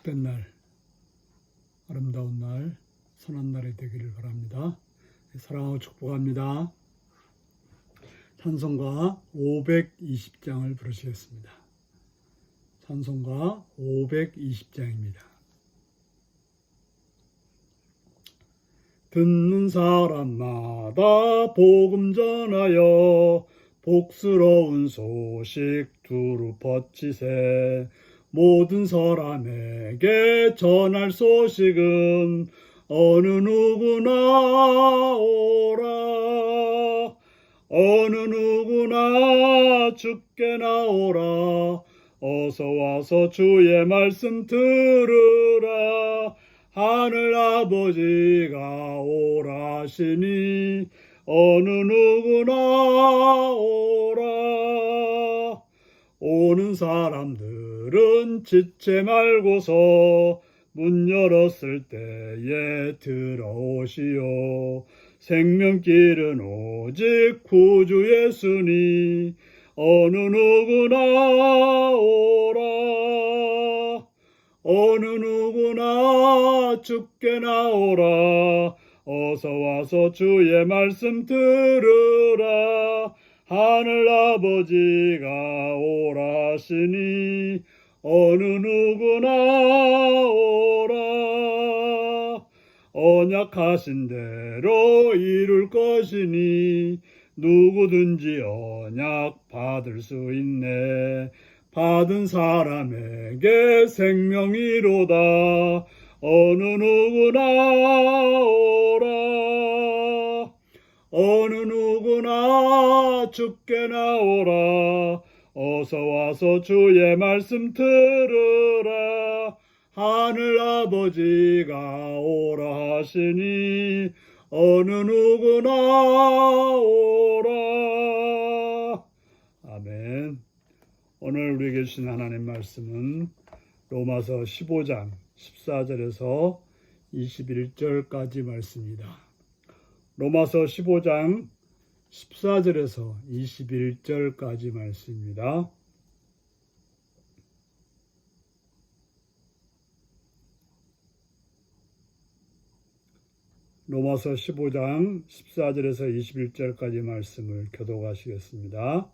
복된 날, 아름다운 날, 선한 날이 되기를 바랍니다. 사랑하고 축복합니다. 찬송가 520장을 부르시겠습니다. 찬송가 520장입니다. 듣는 사람마다 복음 전하여 복스러운 소식 두루 퍼치세. 모든 사람에게 전할 소식은 어느 누구나 오라. 어느 누구나 주께 나오라. 어서 와서 주의 말씀 들으라. 하늘 아버지가 오라시니 어느 누구나 오라. 오는 사람들은 지체 말고서 문 열었을 때에 들어오시오. 생명길은 오직 구주 예수니 어느 누구나 오라. 어느 누구나 주께 나오라. 어서 와서 주의 말씀 들으라. 하늘 아버지가 오라시니 어느 누구나 오라. 언약하신 대로 이룰 것이니 누구든지 언약 받을 수 있네. 받은 사람에게 생명이로다. 어느 누구나 오라. 어느 누구나 주께 나오라. 어서 와서 주의 말씀 들으라. 하늘 아버지가 오라 하시니 어느 누구나 오라. 아멘. 오늘 우리에게 주신 하나님 말씀은 로마서 15장 14절에서 21절까지 말씀입니다. 로마서 15장 14절에서 21절까지 말씀입니다. 로마서 15장 14절에서 21절까지 말씀을 교독하시겠습니다.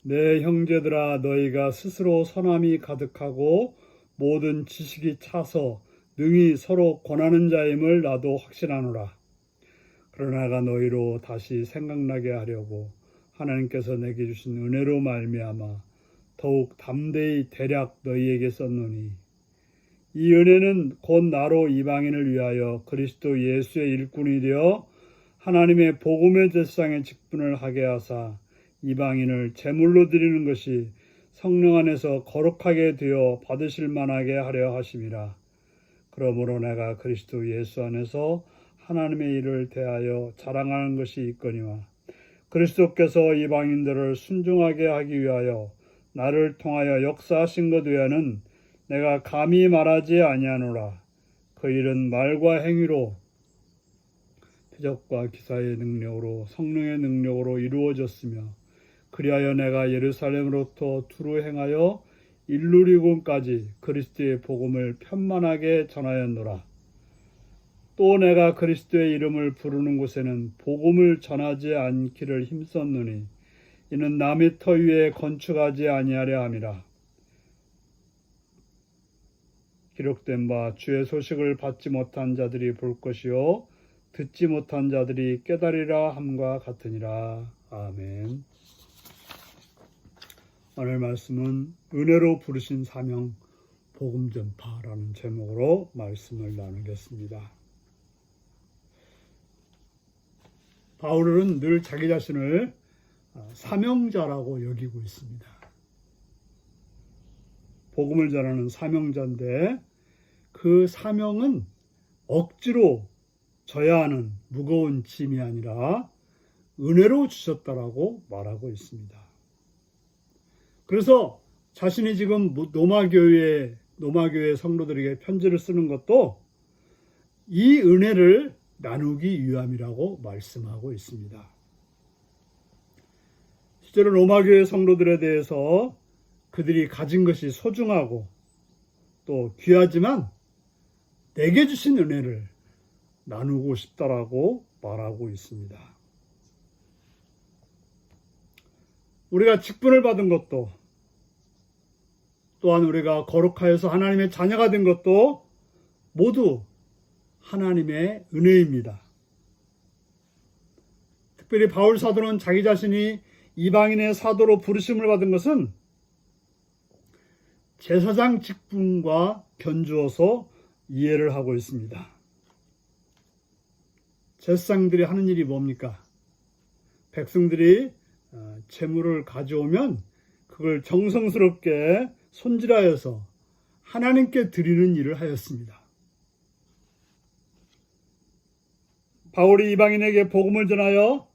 내 형제들아, 너희가 스스로 선함이 가득하고 모든 지식이 차서 능히 서로 권하는 자임을 나도 확신하노라. 그러나 내가 너희로 다시 생각나게 하려고 하나님께서 내게 주신 은혜로 말미암아 더욱 담대히 대략 너희에게 썼노니, 이 은혜는 곧 나로 이방인을 위하여 그리스도 예수의 일꾼이 되어 하나님의 복음의 제사장의 직분을 하게 하사 이방인을 제물로 드리는 것이 성령 안에서 거룩하게 되어 받으실 만하게 하려 하심이라. 그러므로 내가 그리스도 예수 안에서 하나님의 일을 대하여 자랑하는 것이 있거니와, 그리스도께서 이방인들을 순종하게 하기 위하여 나를 통하여 역사하신 것 외에는 내가 감히 말하지 아니하노라. 그 일은 말과 행위로, 표적과 기사의 능력으로, 성령의 능력으로 이루어졌으며, 그리하여 내가 예루살렘으로부터 두루 행하여 일루리곤까지 그리스도의 복음을 편만하게 전하였노라. 또 내가 그리스도의 이름을 부르는 곳에는 복음을 전하지 않기를 힘썼노니, 이는 남의 터 위에 건축하지 아니하려 함이라. 기록된 바 주의 소식을 받지 못한 자들이 볼 것이요 듣지 못한 자들이 깨달으리라 함과 같으니라. 아멘. 오늘 말씀은 은혜로 부르신 사명 복음 전파라는 제목으로 말씀을 나누겠습니다. 바울은 늘 자기 자신을 사명자라고 여기고 있습니다. 복음을 전하는 사명자인데, 그 사명은 억지로 져야 하는 무거운 짐이 아니라 은혜로 주셨다라고 말하고 있습니다. 그래서 자신이 지금 노마교회 성도들에게 편지를 쓰는 것도 이 은혜를 나누기 위함이라고 말씀하고 있습니다. 실제로 로마교회 성도들에 대해서 그들이 가진 것이 소중하고 또 귀하지만 내게 주신 은혜를 나누고 싶다라고 말하고 있습니다. 우리가 직분을 받은 것도 또한 우리가 거룩하여서 하나님의 자녀가 된 것도 모두 하나님의 은혜입니다. 특별히 바울 사도는 자기 자신이 이방인의 사도로 부르심을 받은 것은 제사장 직분과 견주어서 이해를 하고 있습니다. 제사장들이 하는 일이 뭡니까? 백성들이 제물을 가져오면 그걸 정성스럽게 손질하여서 하나님께 드리는 일을 하였습니다. 바울이 이방인에게 복음을 전하여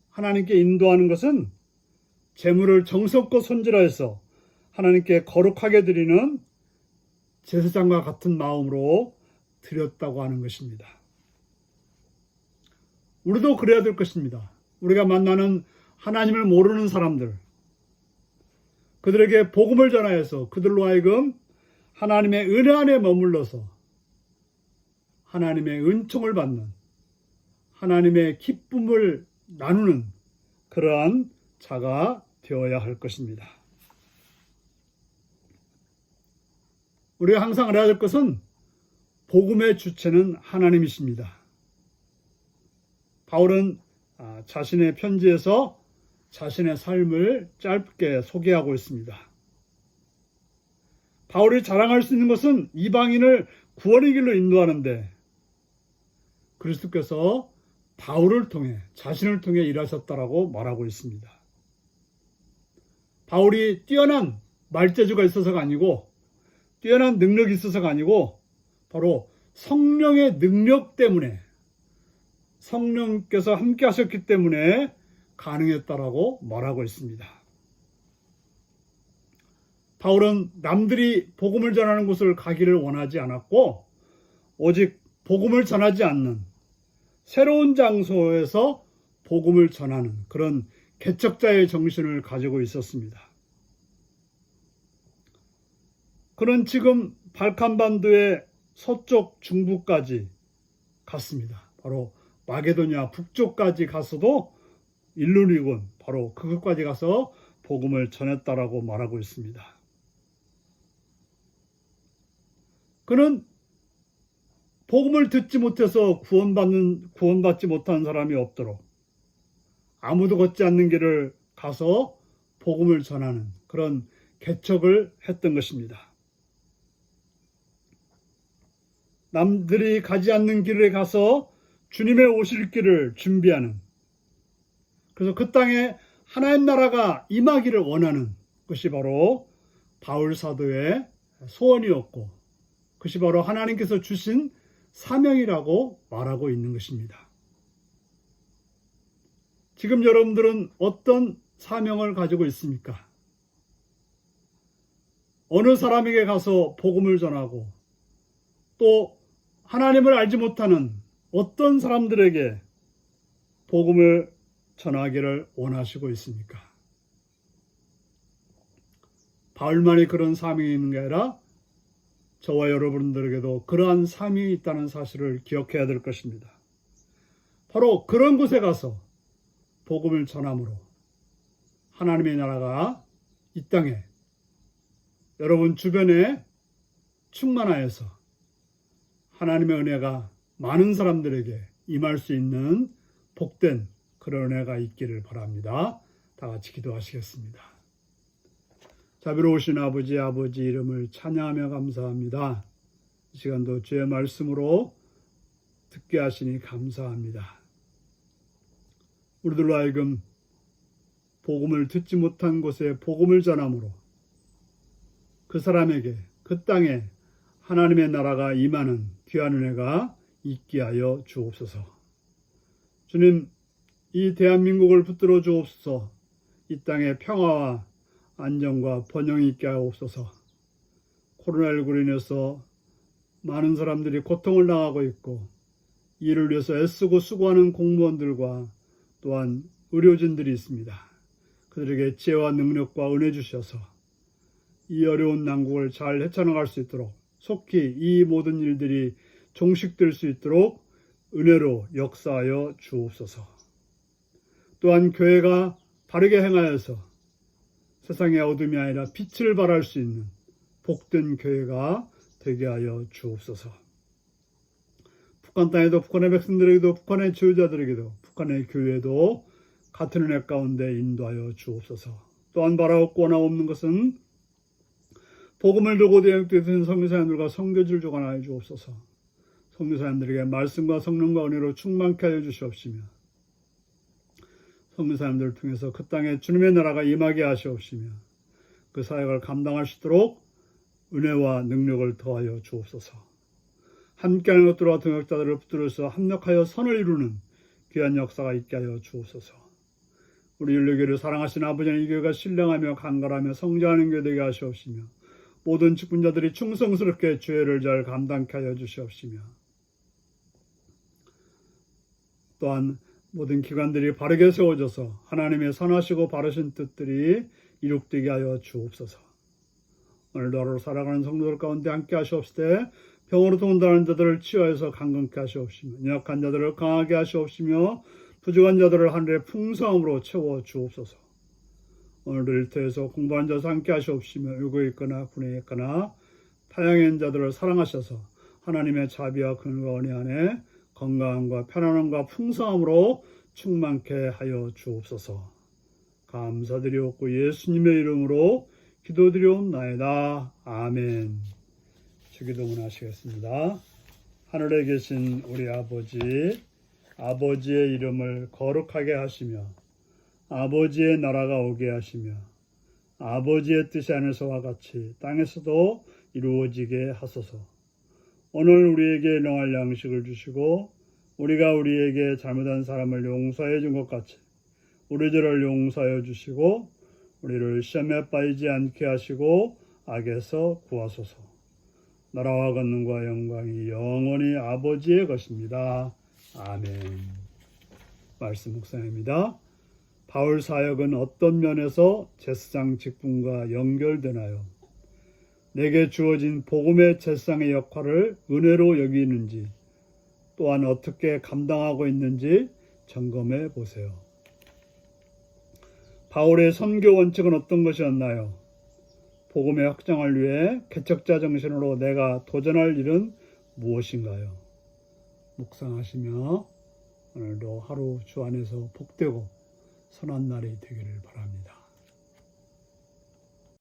하나님께 인도하는 것은 제물을 정성껏 손질하여서 하나님께 거룩하게 드리는 제사장과 같은 마음으로 드렸다고 하는 것입니다. 우리도 그래야 될 것입니다. 우리가 만나는 하나님을 모르는 사람들, 그들에게 복음을 전하여서 그들로 하여금 하나님의 은혜 안에 머물러서 하나님의 은총을 받는, 하나님의 기쁨을 나누는 그러한 자가 되어야 할 것입니다. 우리가 항상 알아야 될 것은 복음의 주체는 하나님이십니다. 바울은 자신의 편지에서 자신의 삶을 짧게 소개하고 있습니다. 바울이 자랑할 수 있는 것은 이방인을 구원의 길로 인도하는데 그리스도께서 바울을 통해 자신을 통해 일하셨다라고 말하고 있습니다. 바울이 뛰어난 말재주가 있어서가 아니고 뛰어난 능력이 있어서가 아니고 바로 성령의 능력 때문에 성령께서 함께 하셨기 때문에 가능했다라고 말하고 있습니다. 바울은 남들이 복음을 전하는 곳을 가기를 원하지 않았고 오직 복음을 전하지 않는 새로운 장소에서 복음을 전하는 그런 개척자의 정신을 가지고 있었습니다. 그는 지금 발칸반도의 서쪽 중부까지 갔습니다. 바로 마게도냐 북쪽까지 가서도 일루리곤 바로 그것까지 가서 복음을 전했다라고 말하고 있습니다. 그는 복음을 듣지 못해서 구원받지 못한 사람이 없도록 아무도 걷지 않는 길을 가서 복음을 전하는 그런 개척을 했던 것입니다. 남들이 가지 않는 길에 가서 주님의 오실 길을 준비하는, 그래서 그 땅에 하나님 나라가 임하기를 원하는 것이 바로 바울 사도의 소원이었고 그것이 바로 하나님께서 주신 사명이라고 말하고 있는 것입니다. 지금 여러분들은 어떤 사명을 가지고 있습니까? 어느 사람에게 가서 복음을 전하고 또 하나님을 알지 못하는 어떤 사람들에게 복음을 전하기를 원하시고 있습니까? 바울만이 그런 사명이 있는 게 아니라 저와 여러분들에게도 그러한 사명이 있다는 사실을 기억해야 될 것입니다. 바로 그런 곳에 가서 복음을 전함으로 하나님의 나라가 이 땅에 여러분 주변에 충만하여서 하나님의 은혜가 많은 사람들에게 임할 수 있는 복된 그런 은혜가 있기를 바랍니다. 다 같이 기도하시겠습니다. 자비로우신 아버지 이름을 찬양하며 감사합니다. 이 시간도 주의 말씀으로 듣게 하시니 감사합니다. 우리들로 하여금 복음을 듣지 못한 곳에 복음을 전함으로 그 사람에게 그 땅에 하나님의 나라가 임하는 귀한 은혜가 있게 하여 주옵소서. 주님, 이 대한민국을 붙들어 주옵소서. 이 땅에 평화와 안정과 번영이 있게 하옵소서. 코로나19로 인해서 많은 사람들이 고통을 당하고 있고 이를 위해서 애쓰고 수고하는 공무원들과 또한 의료진들이 있습니다. 그들에게 지혜와 능력과 은혜 주셔서 이 어려운 난국을 잘 헤쳐나갈 수 있도록 속히 이 모든 일들이 종식될 수 있도록 은혜로 역사하여 주옵소서. 또한 교회가 바르게 행하여서 세상의 어둠이 아니라 빛을 발할 수 있는 복된 교회가 되게 하여 주옵소서. 북한 땅에도 북한의 백성들에게도 북한의 지도자들에게도 북한의 교회도 같은 은혜 가운데 인도하여 주옵소서. 또한 바라옵고 원하옵는 것은 복음을 들고 대역되는 선교사님들과 선교지를 주관하여 주옵소서. 선교사님들에게 말씀과 성령과 은혜로 충만케 하여 주시옵시며 선교사님들을 통해서 그 땅에 주님의 나라가 임하게 하시옵시며 그 사역을 감당할 수 있도록 은혜와 능력을 더하여 주옵소서. 함께하는 것들과 동역자들을 붙들어서 합력하여 선을 이루는 귀한 역사가 있게 하여 주옵소서. 우리 율례교회를 사랑하시는 아버지는 이 교회가 신령하며 강건하며 성장하는 교회 되게 하시옵시며 모든 직분자들이 충성스럽게 주회를 잘 감당케 하여 주시옵시며 또한 모든 기관들이 바르게 세워져서 하나님의 선하시고 바르신 뜻들이 이룩되게 하여 주옵소서. 오늘도 하루 살아가는 성도들 가운데 함께 하시옵시되 병으로 통달하는 자들을 치유하여서 강건케 하시옵시며 연약한 자들을 강하게 하시옵시며 부족한 자들을 하늘의 풍성함으로 채워 주옵소서. 오늘도 일터에서 공부하는 자들 함께 하시옵시며 요구에 있거나 군에 있거나 타향에 있는 자들을 사랑하셔서 하나님의 자비와 근과 은혜 안에 건강함과 편안함과 풍성함으로 충만케 하여 주옵소서. 감사드리옵고 예수님의 이름으로 기도드리옵나이다. 아멘. 주기도문 하시겠습니다. 하늘에 계신 우리 아버지의 이름을 거룩하게 하시며 아버지의 나라가 오게 하시며 아버지의 뜻이 하늘에서와 같이 땅에서도 이루어지게 하소서. 오늘 우리에게 일용할 양식을 주시고 우리가 우리에게 잘못한 사람을 용서해 준 것 같이 우리 죄를 용서하여 주시고 우리를 시험에 빠지지 않게 하시고 악에서 구하소서. 나라와 권능과 영광이 영원히 아버지의 것입니다. 아멘. 말씀 묵상입니다. 바울 사역은 어떤 면에서 제사장 직분과 연결되나요? 내게 주어진 복음의 제사장의 역할을 은혜로 여기는지 또한 어떻게 감당하고 있는지 점검해 보세요. 바울의 선교 원칙은 어떤 것이었나요? 복음의 확장을 위해 개척자 정신으로 내가 도전할 일은 무엇인가요? 묵상하시며 오늘도 하루 주 안에서 복되고 선한 날이 되기를 바랍니다.